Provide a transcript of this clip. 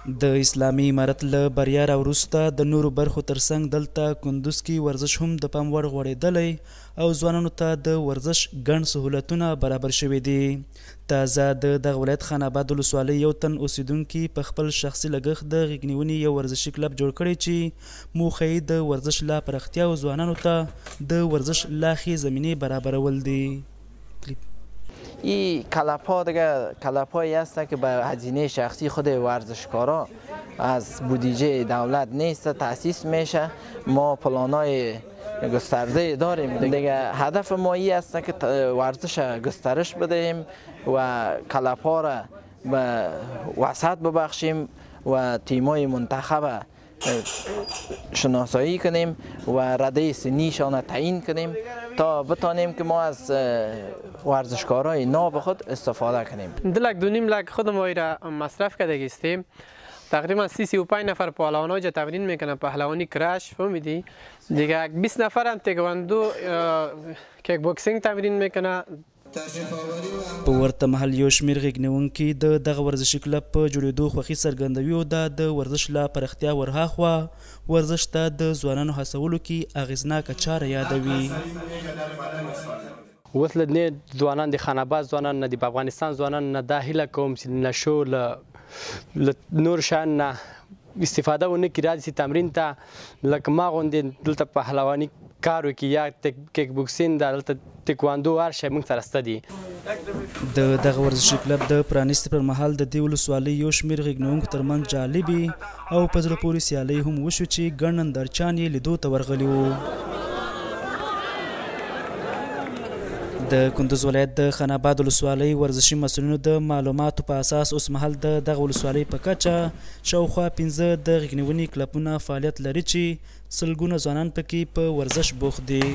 د اسلامي امارت له بریا راوروسته د نورو برخو ترڅنګ دلته کندوز کې ورزش هم د پام وړ غوړېدلی او ځوانانو ته د ورزش ګڼ سهولتونه برابر شوي دي. تازه د دغه ولایت خان آباد ولسوالۍ یو تن اوسیدونکي په خپل شخصي لګښت د غېږ نیونې یو ورزشي کلب جوړ کړی چې موخه یې د ورزش لا پراختیا او ځوانانو ته د ورزش لا ښې زمینې برابرول دي. این کلپ ها دیگه کلپ هایی هست که به هزینه شخصی خود ورزشکارا از بودجه دولت نیست تأسیس میشه. ما پلان های گسترده داریم دیگه. هدف ما این است که ورزش گسترش بدهیم و کلپ ها را به وسعت ببخشیم و تیم های منتخب شناسایی کنیم و رده سنیشان تعیین کنیم تا بتانیم که ما از ورزشکارای ناب خود استفاده کنیم. 2 لک 2.5 لک خود ما را مصرف کرده هستیم. تقریبا 35 نفر پهلوان ها تمرین میکنن. پهلوانی کرش فهمیدی دیگه. 20 نفر هم تکواندو کیک بوکسینگ تمرین میکنن. په ورته مهال یو شمېر غېږ نیونکي د دغه ورزشي کلب په جوړېدو خوښي څرګندوي او دا د ورزش لا پراختیا ورهاخوا ورزش ته د ځوانانو هڅولو کې اغېزناکه چاره یادوي. اوس له دې ځوانان د خان آباد ځوانان نه دي، په افغانستان ځوانان نه دا هیله کوم چې نشو له نور شیانو نه استفاده ونه کړي، راشي تمرین ته لکه ما غوندې دلته پهلواني کار وکړي یا کیک بوکسینګ ده، دلته تکواندو هر شی موږ سره شته دي. د دغه ورزشي کلب د پرانیستې پر مهال د دې ولسوالۍ یو شمېر غېږ نیونکو ترمنځ جالبې او په زړه پورې سیالۍ هم وشو چې ګڼ نندارچیان یې لیدو ته ورغلي وو. د کندوز ولایت د خان آباد ولسوالۍ ورزشي مسؤلینو د معلوماتو په اساس اوس مهال د دغه ولسوالۍ په کچه شاوخوا 15 د غېږ نیونې کلبونه فعالیت لري چې سلګونه ځوانان پکې په ورزش بوخت دي.